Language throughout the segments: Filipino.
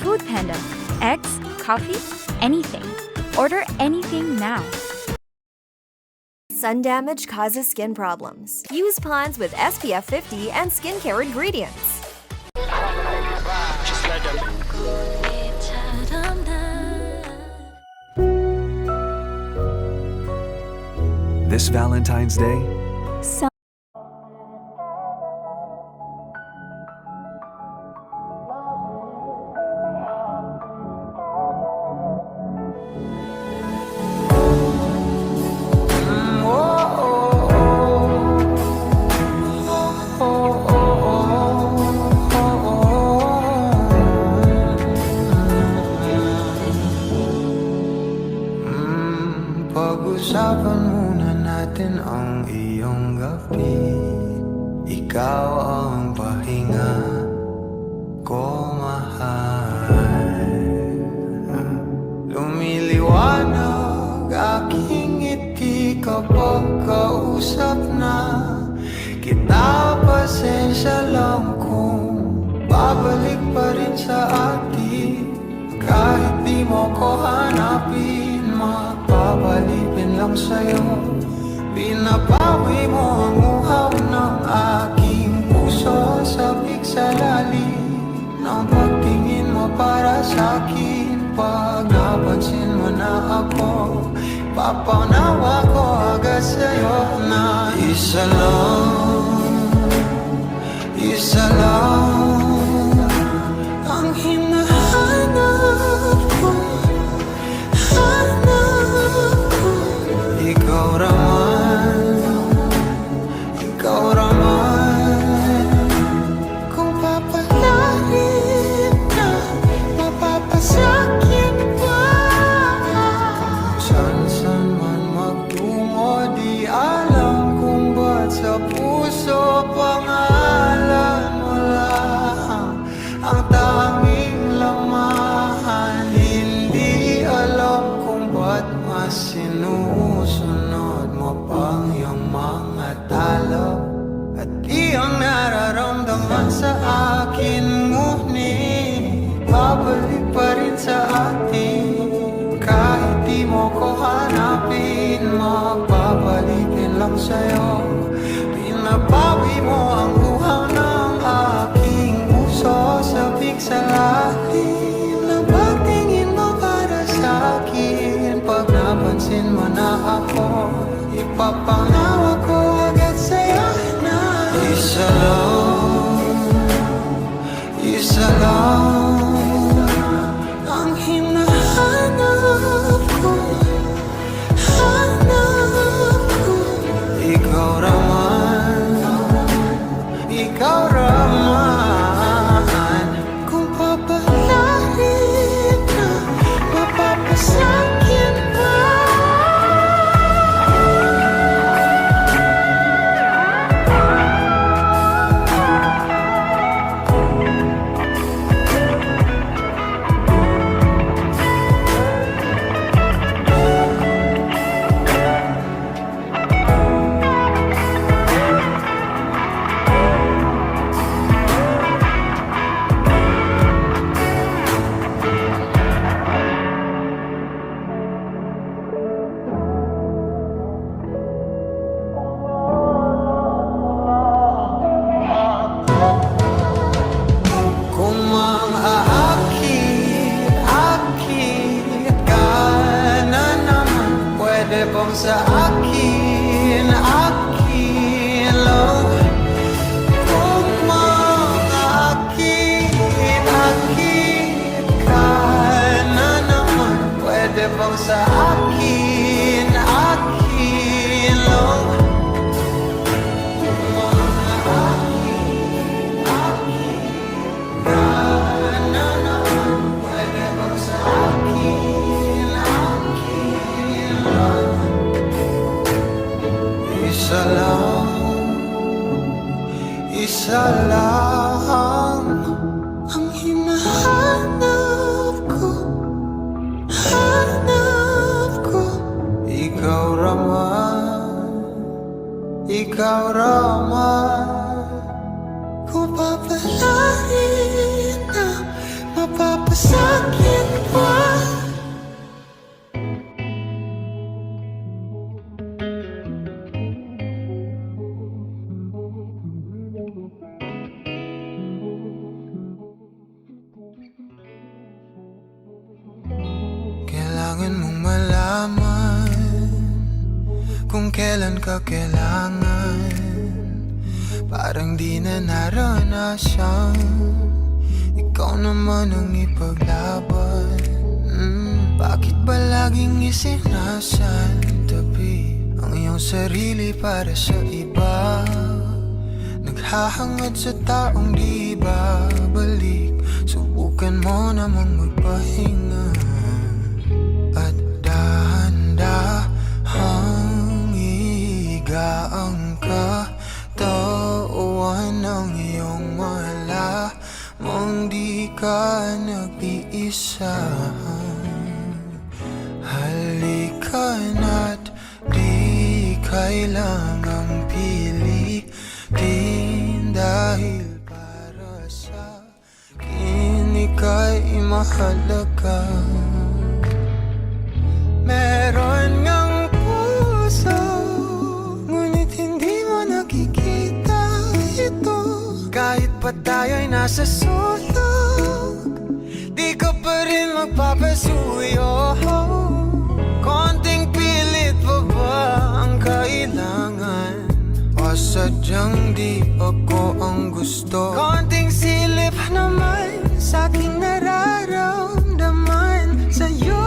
Food Panda. Eggs, coffee, anything. Order anything now. Sun damage causes skin problems. Use Pond's with SPF 50 and skincare ingredients. This Valentine's Day, pag-usapan muna natin ang iyong gabi. Ikaw ang pahinga ko, mahal. Lumiliwanag aking ngiti kapag kausap na kita. Pasensya lang kung babalik pa rin sa atin. Kahit di mo ko hanapin, mapapalipin lang sa'yo. Binabawi mo ang uhaw ng aking puso. Sabik sa lalim ng pagtingin mo para sa'kin. Pag napansin mo na ako, papanawa ko agad sa'yo na isa lang ang hinahanap ko. Ikaw raman, kung papalarin na, mapapasakit pa. Saan man magtungo, di alam kung ba't sa puso pangalan mo lang ang tanging laman. Hindi alam kung ba't mas sinusunod mo pang iyong mga talo. At iyong nararamdaman sa akin, ngunit babalik pa rin sa atin. Kahit di mo ko hanapin, mapapalitin lang sa'yo. Pinabawi mo ang uhaw ng aking puso. Sabik sa lalim na pagtingin mo para sa'kin. Pag napansin mo na ako, ipapanawa ko agad sa'yo na isa lang ang hinahanap ko. Ikaw raman, kung papalarin na, mapapasakit pa. Bang sa akin lang. Kung maakit ka na naman, pwede bang sa akin lang. Kung maakit ka na naman, pwede bang sa akin lang. Isa lang ang hinahanap ko. Ikaw raman, kung papalarin na, mapapasakit pa. Kailangan mong malaman kung kailan ka kailangan. Parang di na naranasan, ikaw naman ang ipaglaban. Bakit ba laging isinasantabi ang iyong sarili para sa iba? Naghahangad sa taong di babalik. Subukan mo namang magpahinga at dahan-dahang ihigaang katawan ng iyong malamang di ka nag-iisa. Halika na't di kailangang pilitin, dahil para sa akin ika'y mahalaga. Meron ngang puso, ngunit hindi mo nakikita ito. Kahit pa tayo'y nasa sulok, di ka pa rin magpapasuyo. Konting pilit pa ba ang kailangan? O sadyang di ako ang gusto? Konting silip naman sa aking nararamdaman sa'yo.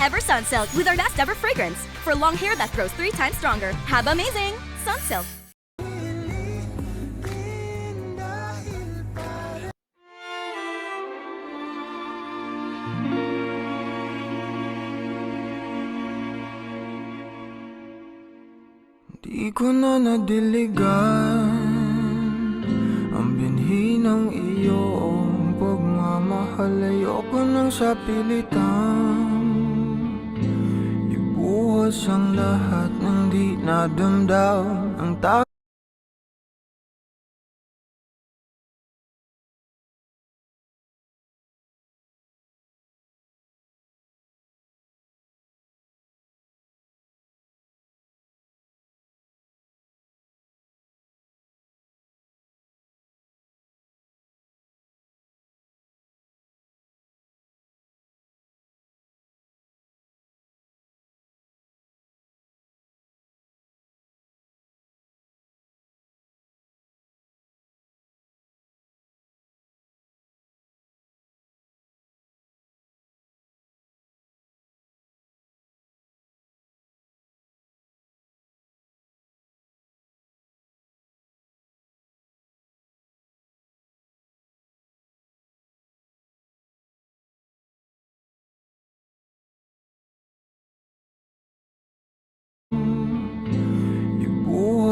Ever Sunsilk with our best ever fragrance for long hair that grows 3 times stronger. Have amazing Sunsilk. Di ko na nadiligan ang binhi ng iyong pagmamahal. Ayoko nang sa pilitan ibuhos ang lahat ng di nadamdam. Ang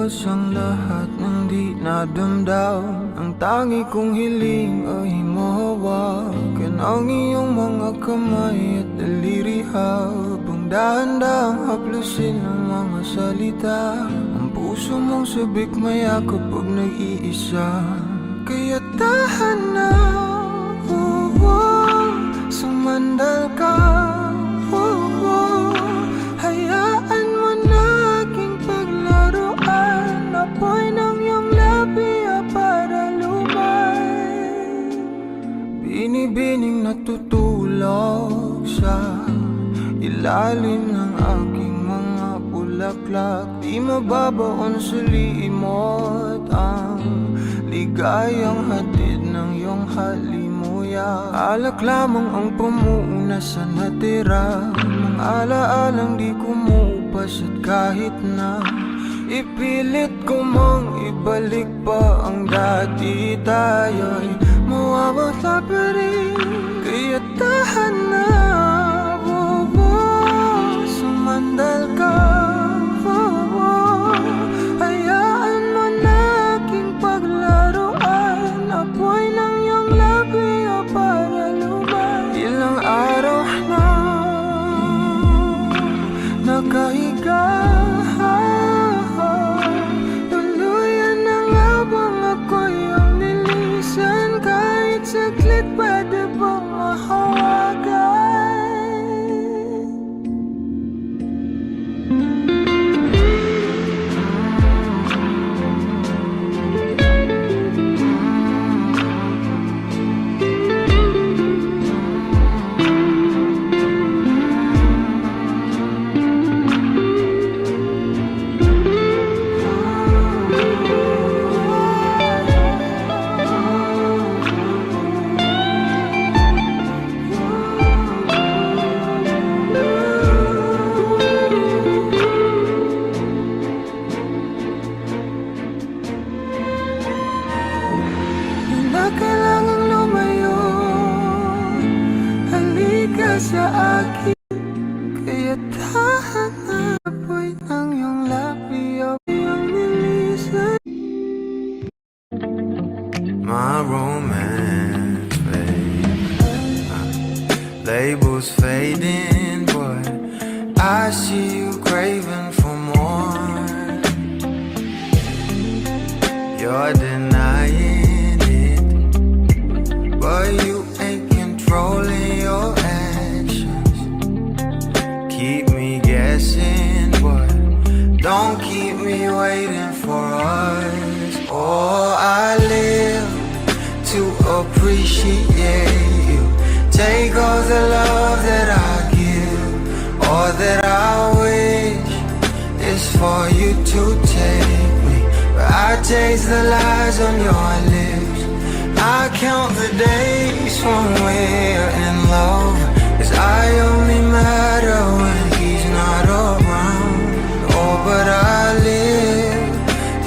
Halos ang lahat ng di nadamdam, ang tangi kong hiling ay mahawakan ang iyong mga kamay at daliri, habang dahan-dahang haplusin ang mga salita. Ang puso mong sabik mayakap pag nag-iisa, kaya tahan na, sumandal ka, hayaan mo na aking paglaruan, apoy ng iyong labi para lumay. Binibining natutulog sa ilalim ng aking mga bulaklak, di mababaon sa limot ang ligayang hatid ng iyong halimuyak. Alak lamang ang pamuuna sa natira, mga alaalang di kumupas, at kahit na ipilit ko mang ibalik pa ang dati, tayo'y mawawala pa rin. Kaya tahan na, sumandal ka, hayaan mo na aking paglaruan, apoy ng iyong labi para lumay. Ilang araw na nakahiga, tuluyan na nga bang ako'y ang nilisan, kahit saglit pwede bang mahawagan? Kailangang lumayo, halika sa akin, kaya tahan na, apoy ng iyong labi ang nilisan. My romance fades, labels fading, but I see you craving for more. You're denying, but you ain't controlling your actions. Keep me guessing, but don't keep me waiting for us. Oh, I live to appreciate you. Take all the love that I give, all that I wish is for you to take me. But I taste the lies on your lips, I count the days when we're in love, 'cause I only matter when he's not around. Oh, but I live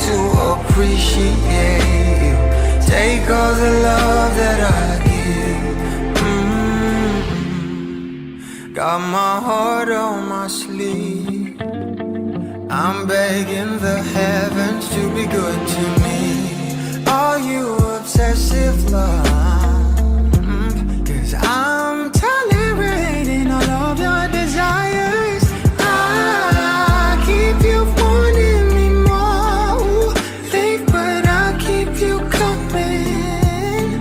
to appreciate you. Take all the love that I give. Got my heart on my sleeve, I'm begging the heavens to be good to me. Are you obsessive love? 'Cause I'm tolerating all of your desires. I keep you wanting me more. Leave, but I keep you coming.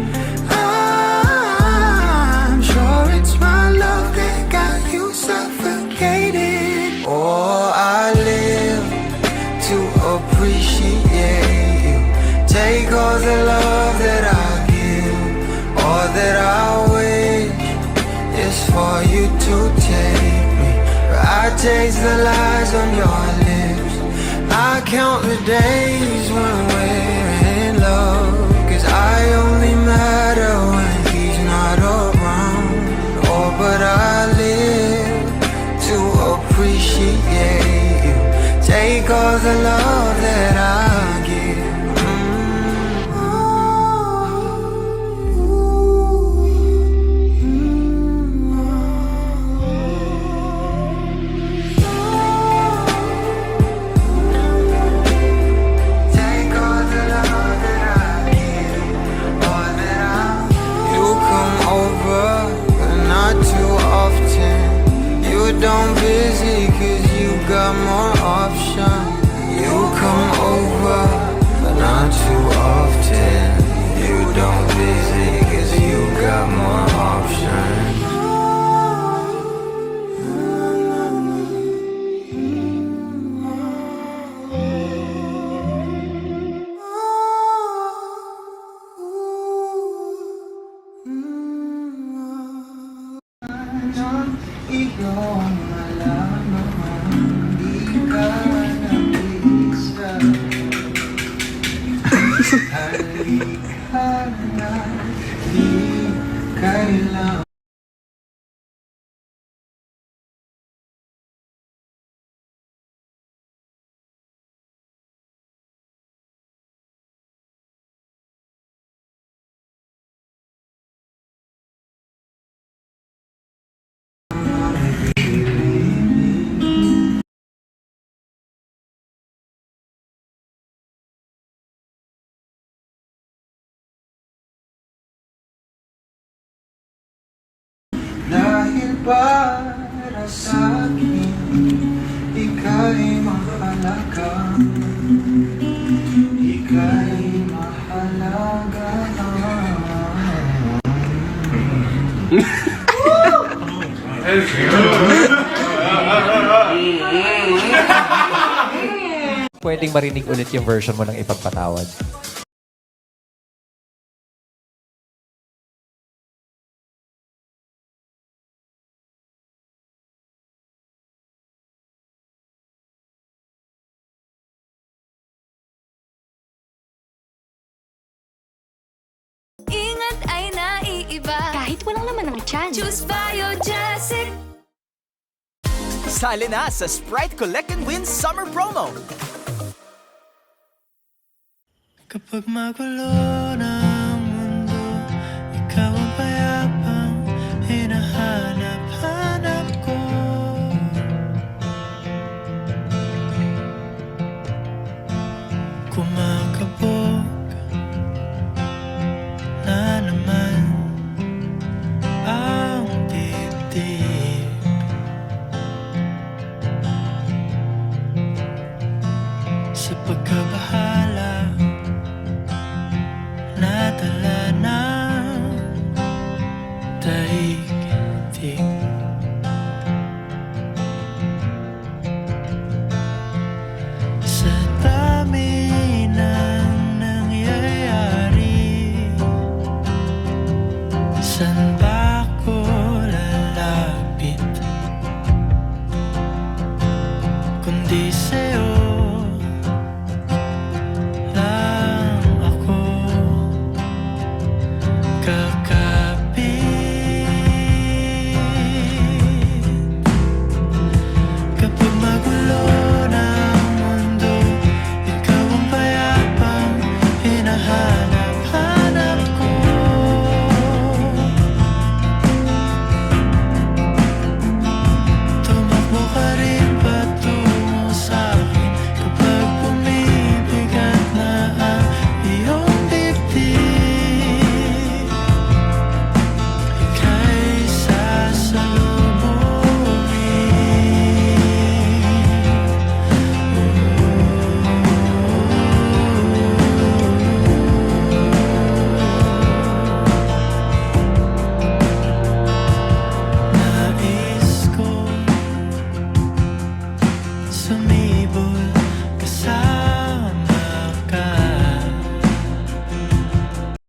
I'm sure it's my love that got you suffocated. Oh, I live to appreciate you. Take all the love that I give, all that I wish is for you to take me. But I taste the lies on your lips, I count the days when we're in love, 'cause I only matter when he's not around. Oh, but I live to appreciate you. Take all the love that I give. sana di kailangan. Dahil para sa akin, ika'y mahalaga. Ika'y mahalaga. Pwedeng marinig ulit yung version mo ng Ipagpatawad. Ingat ay naiiba. Kahit walang laman ng tiyan. Choose Biogesic. Sali na sa Sprite Collect and Win Summer Promo! Kapag magulo na